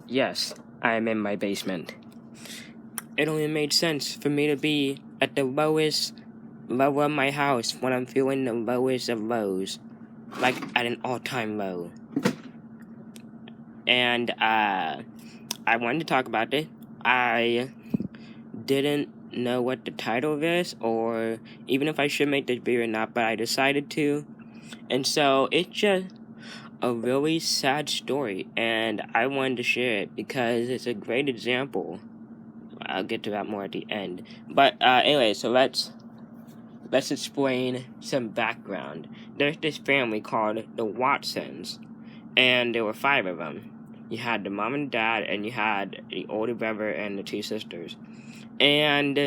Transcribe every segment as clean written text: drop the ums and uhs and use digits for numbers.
Yes, I am in my basement. It only made sense for me to be at the lowest level of my house when I'm feeling the lowest of lows, like at an all-time low. And I wanted to talk about it. I didn't know what the title of this, or even if I should make this video or not, but I decided to. And so it's just a really sad story, and I wanted to share it because it's a great example. I'll get to that more at the end. But anyway, so let's explain some background. There's this family called the Watsons, and there were 5 of them. You had the mom and dad, and you had the older brother and the 2 sisters. And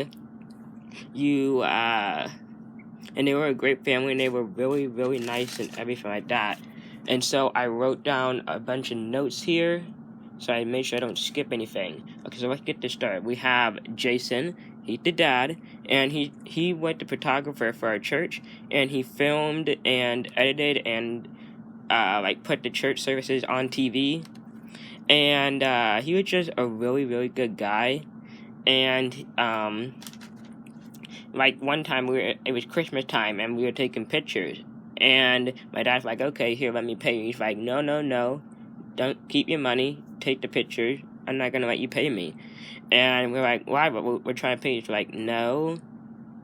and they were a great family, and they were really, really nice and everything like that. And so I wrote down a bunch of notes here, so I made sure I don't skip anything. Okay, so let's get this started. We have Jason. He's the dad, and he was the photographer for our church, and he filmed and edited and put the church services on TV. And he was just a really, really good guy. And one time it was Christmas time, and we were taking pictures. And my dad's like, okay, here, let me pay you. He's like, no, don't keep your money, take the pictures. I'm not gonna let you pay me. And we're like, why? But we're trying to pay you. He's like, no.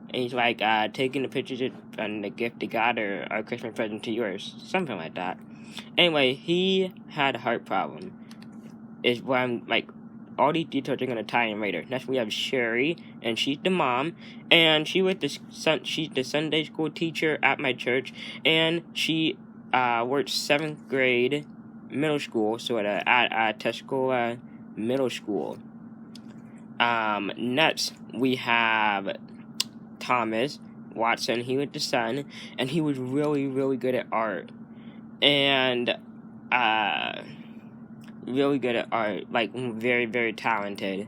And he's like, taking the pictures and the gift to God or our Christmas present to yours, something like that. Anyway, he had a heart problem. Is where I'm like, all these details are gonna tie in later. Next, we have Sherry, and she's the mom, and she's the Sunday school teacher at my church, and she works 7th grade middle school, so at Tuscola Middle School. Next, we have Thomas Watson. He was the son, and he was really, really good at art, and really good at art, like very, very talented.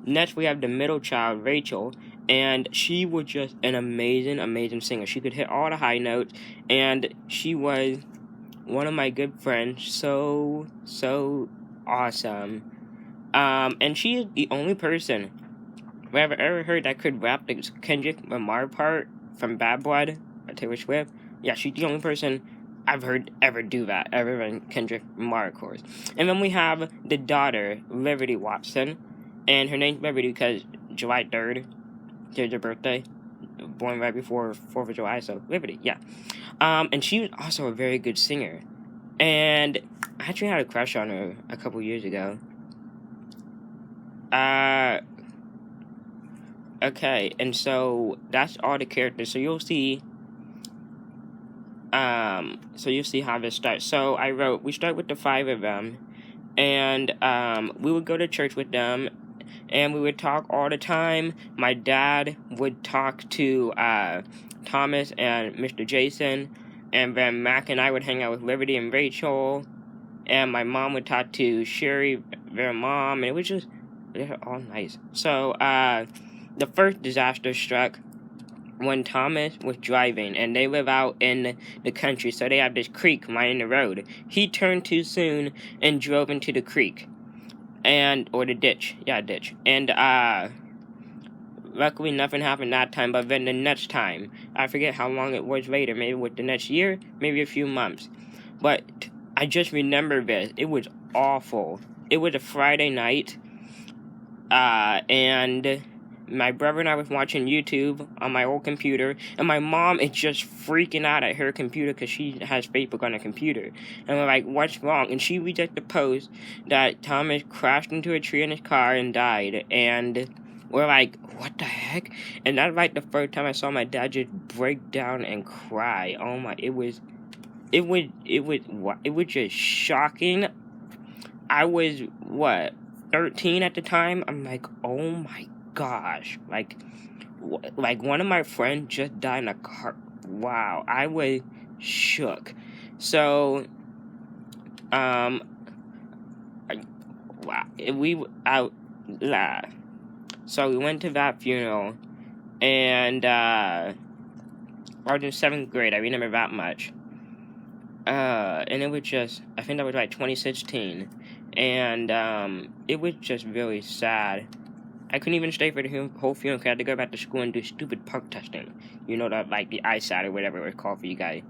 Next, we have the middle child, Rachel, and she was just an amazing, amazing singer. She could hit all the high notes, and she was one of my good friends. So awesome. And she is the only person I've ever heard that could rap the Kendrick Lamar part from Bad Blood by Taylor Swift. Yeah, she's the only person I've heard ever do that, ever than Kendrick Lamar, of course. And then we have the daughter, Liberty Watson, and her name's Liberty because July 3rd is her birthday, born right before 4th of July, so Liberty, yeah. And she was also a very good singer, and I actually had a crush on her a couple years ago. Okay, and so that's all the characters, so you'll see how this starts. So we start with the 5 of them, and we would go to church with them, and we would talk all the time. My dad would talk to Thomas and Mr. Jason, and then Mac and I would hang out with Liberty and Rachel, and my mom would talk to Sherry, their mom, and it was just, they're all nice. So the first disaster struck when Thomas was driving, and they live out in the country, so they have this creek lining the road. He turned too soon and drove into the creek, or the ditch, ditch. And luckily nothing happened that time, but then the next time, I forget how long it was later, maybe with the next year, maybe a few months. But I just remember this. It was awful. It was a Friday night, and my brother and I was watching YouTube on my old computer, and my mom is just freaking out at her computer because she has Facebook on her computer. And we're like, what's wrong? And she reads the post that Thomas crashed into a tree in his car and died. And we're like, what the heck? And that's like the first time I saw my dad just break down and cry. Oh my, it was just shocking. I was, 13 at the time? I'm like, oh my gosh, like one of my friends just died in a car. Wow, I was shook. So, so we went to that funeral, and I was in 7th grade. I remember that much. And it was just, I think that was like 2016, and it was just really sad. I couldn't even stay for the whole funeral because I had to go back to school and do stupid punk testing. You know, that like the eyesight or whatever it was called for you guys.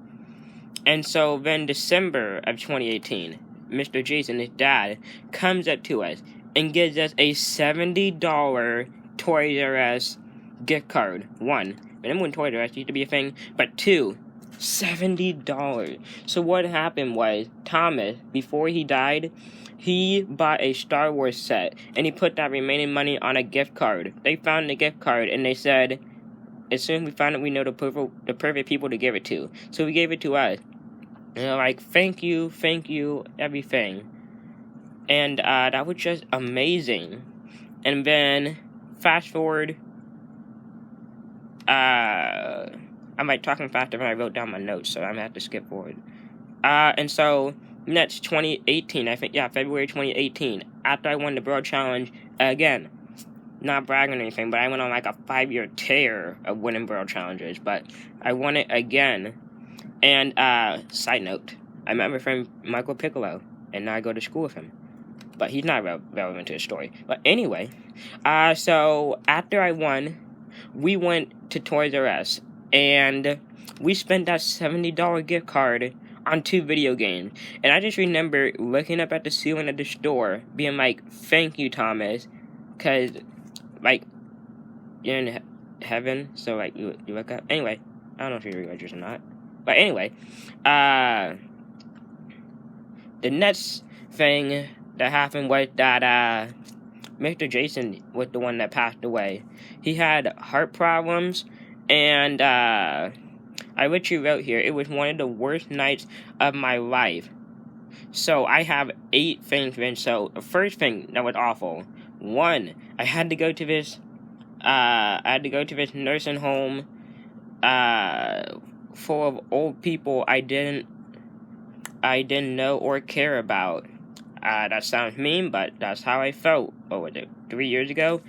And so then December of 2018, Mr. Jason, his dad, comes up to us and gives us a $70 Toys R Us gift card. One, remember when Toys R Us used to be a thing? But two, $70. So what happened was, Thomas, before he died, he bought a Star Wars set, and he put that remaining money on a gift card. They found the gift card, and they said, as soon as we found it, we know the perfect people to give it to. So we gave it to us. And they're like, thank you, everything. And that was just amazing. And then, fast forward, I'm like talking faster than I wrote down my notes, so I'm gonna have to skip forward. And so, next 2018, I think, yeah, February 2018, after I won the World Challenge again. Not bragging or anything, but I went on like a 5-year tear of winning World Challenges, but I won it again. And, side note, I met my friend Michael Piccolo, and now I go to school with him. But he's not relevant to the story. But anyway, so after I won, we went to Toys R Us, and we spent that $70 gift card on 2 video games. And I just remember looking up at the ceiling of the store, being like, thank you, Thomas, because, like, you're in heaven, so, like, you look up. Anyway, I don't know if you're religious or not. But anyway, the next thing that happened was that, Mr. Jason was the one that passed away. He had heart problems, and, I literally wrote here, it was one of the worst nights of my life. So, I have 8 things written. So, the first thing that was awful, 1, I had to go to this nursing home, full of old people I didn't know or care about. That sounds mean, but that's how I felt. What was it, 3 years ago?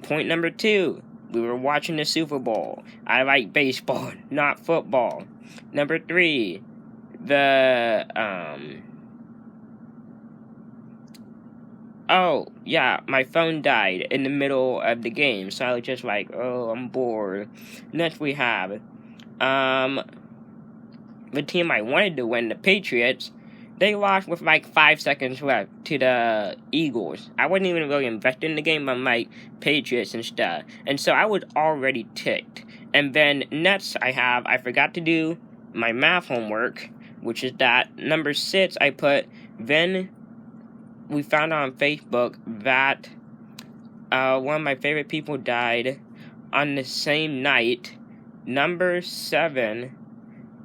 Point number 2, we were watching the Super Bowl. I like baseball, not football. Number 3, oh, yeah, my phone died in the middle of the game, so I was just like, oh, I'm bored. Next we have, the team I wanted to win, the Patriots, they lost with like 5 seconds left to the Eagles. I wasn't even really invested in the game, but I'm like, Patriots and stuff. And so I was already ticked. And then next I forgot to do my math homework, which is that number 6 I put, then we found out on Facebook that one of my favorite people died on the same night. Number 7,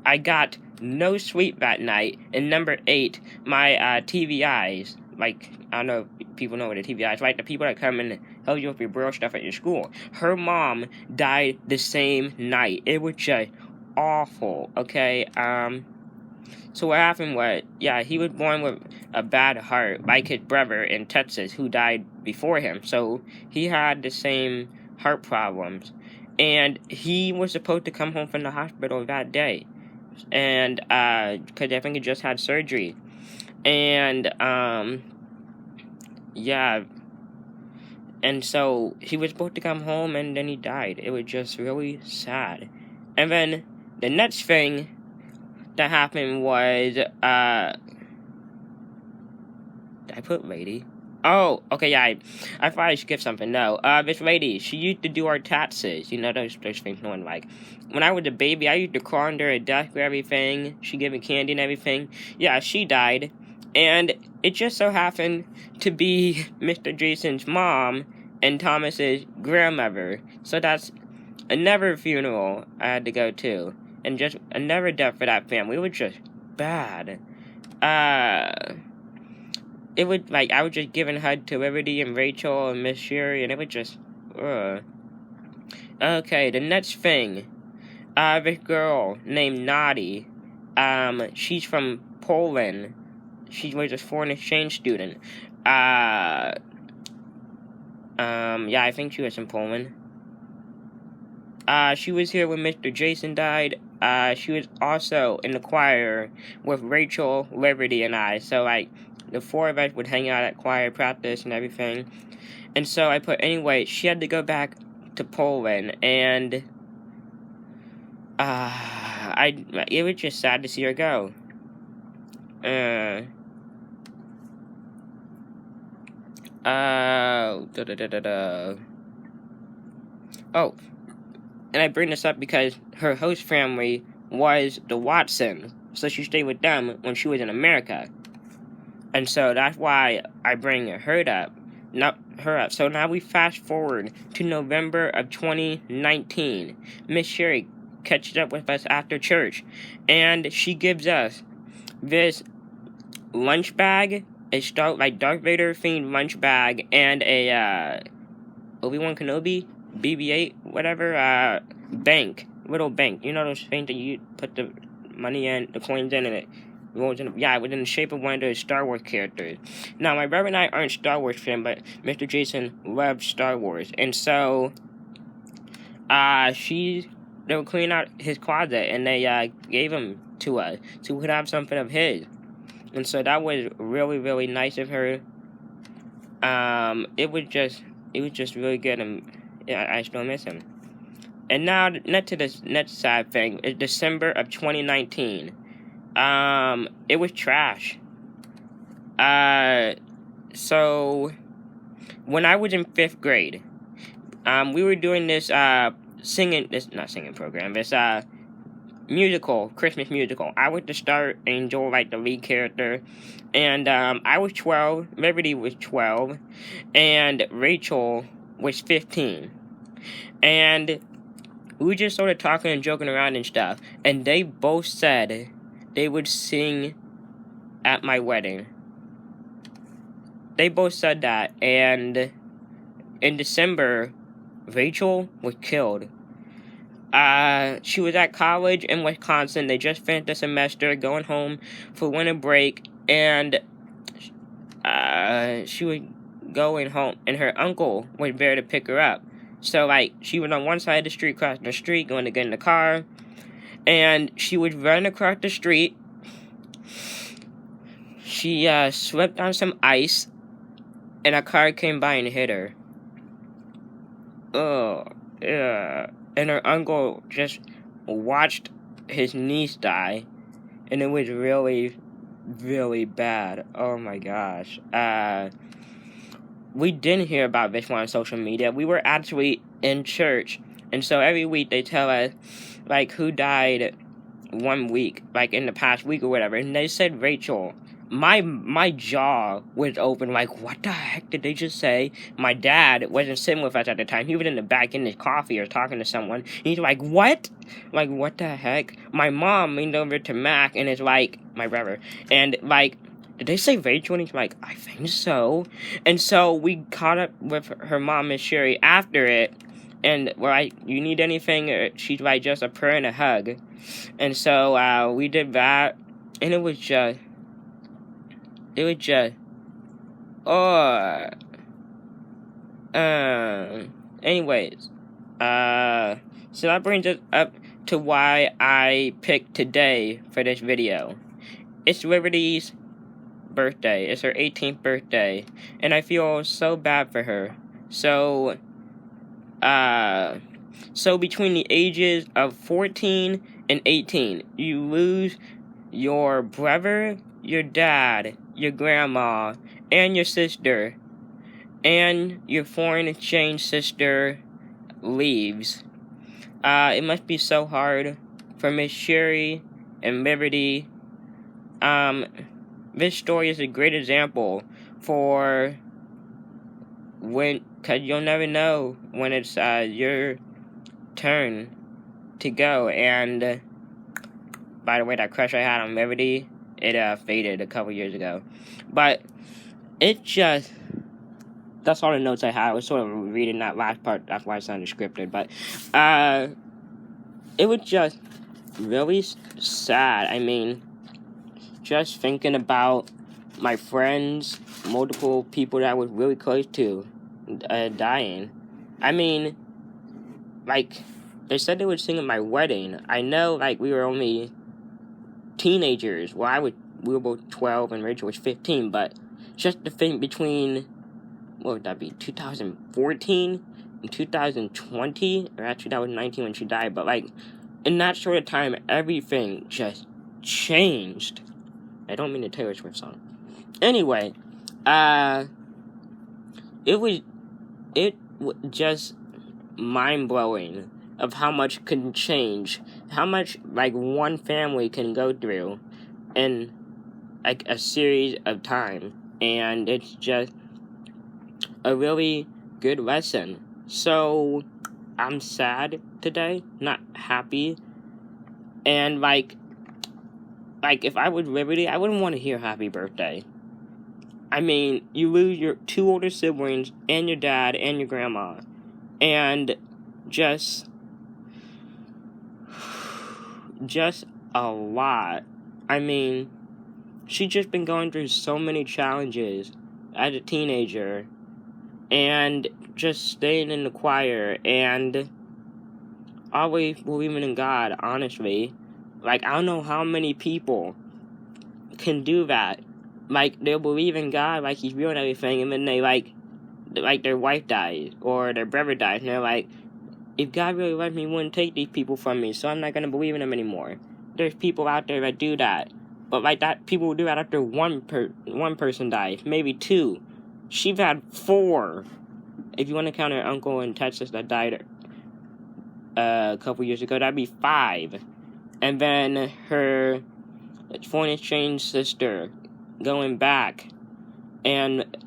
I got no sleep that night. And number 8, my TVIs, like, I don't know if people know what a TVI is, like the people that come and help you with your braille stuff at your school. Her mom died the same night. It was just awful, okay? So what happened was, yeah, he was born with a bad heart, like his brother in Texas, who died before him. So he had the same heart problems. And he was supposed to come home from the hospital that day. And, because I think he just had surgery. And, yeah. And so he was supposed to come home, and then he died. It was just really sad. And then the next thing that happened was, did I put lady? Oh, okay, yeah, I thought I skipped something. No, this lady, she used to do our taxes. You know, those things no one like. When I was a baby, I used to crawl under a desk or everything. She gave me candy and everything. Yeah, she died. And it just so happened to be Mr. Jason's mom and Thomas's grandmother. So that's another funeral I had to go to. And just another death for that family. It was just bad. It was like I was just giving hug to Liberty and Rachel and Miss Sherry, and it was just, Okay, the next thing, this girl named Nadi, she's from Poland. She was a foreign exchange student. Yeah, I think she was from Poland. She was here when Mr. Jason died. She was also in the choir with Rachel, Liberty, and I. So, like, the four of us would hang out at choir practice and everything. And so I put, anyway, she had to go back to Poland, and it was just sad to see her go. Oh, and I bring this up because her host family was the Watsons, so she stayed with them when she was in America. And so that's why I bring her up. So now we fast forward to November of 2019. Miss Sherry catches up with us after church, and she gives us this lunch bag, like Darth Vader themed lunch bag, and a Obi-Wan Kenobi BB-8 whatever little bank. You know those things that you put the money in, the coins in, and it rolls in. Yeah, within the shape of one of those Star Wars characters. Now, my brother and I aren't Star Wars fans, but Mr. Jason loves Star Wars, and so they would clean out his closet, and they gave him to us so we could have something of his. And so that was really, really nice of her. It was just really good, and I still miss him. And now, next to this next sad thing, is December of 2019. It was trash. So when I was in 5th grade, we were doing this musical, Christmas musical. I was the star angel, like the lead character, and I was 12, Liberty was 12, and Rachel was 15. And we were just sort of talking and joking around and stuff, and they both said they would sing at my wedding. They both said that, and in December, Rachel was killed. She was at college in Wisconsin. They just finished the semester, going home for winter break, and she was going home, and her uncle was there to pick her up. So, like, she was on one side of the street, crossing the street, going to get in the car, and she was running across the street. She slipped on some ice, and a car came by and hit her. And her uncle just watched his niece die, and it was really, really bad. Oh my gosh. We didn't hear about this one on social media. We were actually in church, and so every week they tell us, like, who died 1 week, like, in the past week or whatever, and they said Rachel. My jaw was open, like, what the heck did they just say? My dad wasn't sitting with us at the time. He was in the back getting his coffee or talking to someone. He's like, what? Like, what the heck? My mom leaned over to Mac and is like, my brother, and like, did they say Rachel? And he's like, I think so. And so we caught up with her mom, Miss Sherry, after it, and we're like, you need anything? She's like, just a prayer and a hug. And so we did that, and it was just, anyways, so that brings us up to why I picked today for this video. It's Liberty's birthday. It's her 18th birthday, and I feel so bad for her. So between the ages of 14 and 18, you lose your brother, your dad, your grandma, and your sister, and your foreign exchange sister leaves. It must be so hard for Miss Sherry and Liberty. This story is a great example for cause you'll never know when it's your turn to go. And by the way, that crush I had on Liberty, it faded a couple years ago. But it just, that's all the notes I had. I was sort of reading that last part, that's why it sounded scripted. But it was just really sad. I mean, just thinking about my friends, multiple people that I was really close to, dying. I mean, like, they said they would sing at my wedding. I know, like, we were only teenagers. Well, I was we were both 12 and Rachel was 15, but just the thing between, what would that be, 2014 and 2020, or actually that was 19 when she died, but like, in that short of time, everything just changed. I don't mean the Taylor Swift song. Anyway, it was just mind-blowing of how much can change, how much, like, one family can go through in, like, a series of time, and it's just a really good lesson. So, I'm sad today, not happy, and, like, if I was Liberty, I wouldn't want to hear happy birthday. I mean, you lose your 2 older siblings, and your dad, and your grandma, and just a lot. I mean, she's just been going through so many challenges as a teenager, and just staying in the choir, and always believing in God, honestly. Like, I don't know how many people can do that. Like, they'll believe in God, like He's real and everything, and then they, like their wife dies, or their brother dies, and they're like, if God really loved me, He wouldn't take these people from me, so I'm not gonna believe in Him anymore. There's people out there that do that. But, like, that, people will do that after one person dies, maybe 2. She's had 4. If you want to count her uncle in Texas that died a couple years ago, that'd be 5. And then her foreign exchange sister going back, and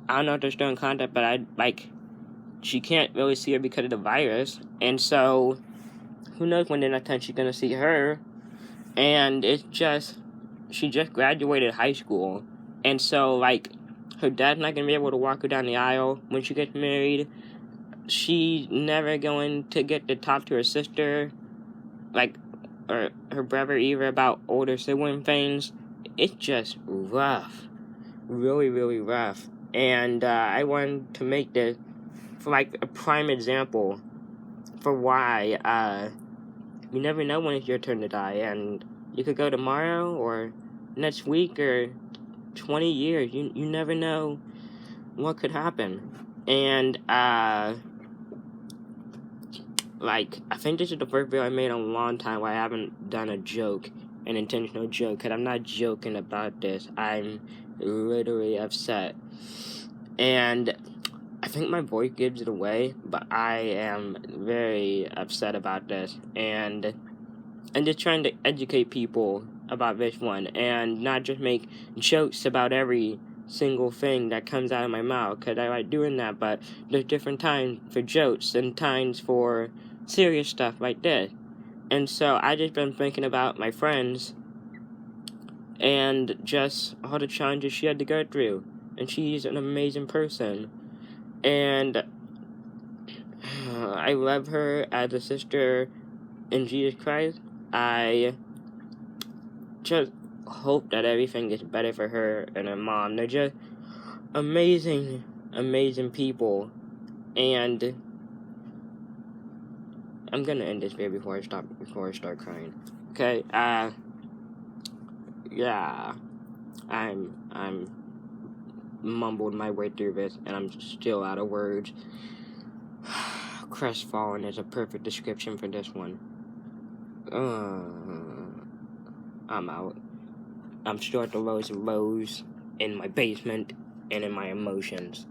I don't know if they're still in contact, but she can't really see her because of the virus, and so who knows when the next time she's gonna see her. And it's just, she just graduated high school, and so, like, her dad's not gonna be able to walk her down the aisle when she gets married. She's never going to get to talk to her sister, like, or her brother either, about older sibling things. It's just rough. Really, really rough. And I wanted to make this for, like, a prime example for why you never know when it's your turn to die, and you could go tomorrow or next week or 20 years. You never know what could happen. And like, I think this is the first video I made in a long time where I haven't done a joke, an intentional joke, because I'm not joking about this. I'm literally upset. And I think my voice gives it away, but I am very upset about this. And I'm just trying to educate people about this one, and not just make jokes about every single thing that comes out of my mouth, because I like doing that, but there's different times for jokes and times for serious stuff like this. And so I just been thinking about my friends and just all the challenges she had to go through, and she's an amazing person, and I love her as a sister in Jesus Christ. I just hope that everything gets better for her and her mom. They're just amazing, amazing people. And I'm gonna end this video before I start crying. Okay, yeah. I'm mumbled my way through this, and I'm still out of words. Crestfallen is a perfect description for this one. I'm out. I'm still at the lowest of lows in my basement and in my emotions.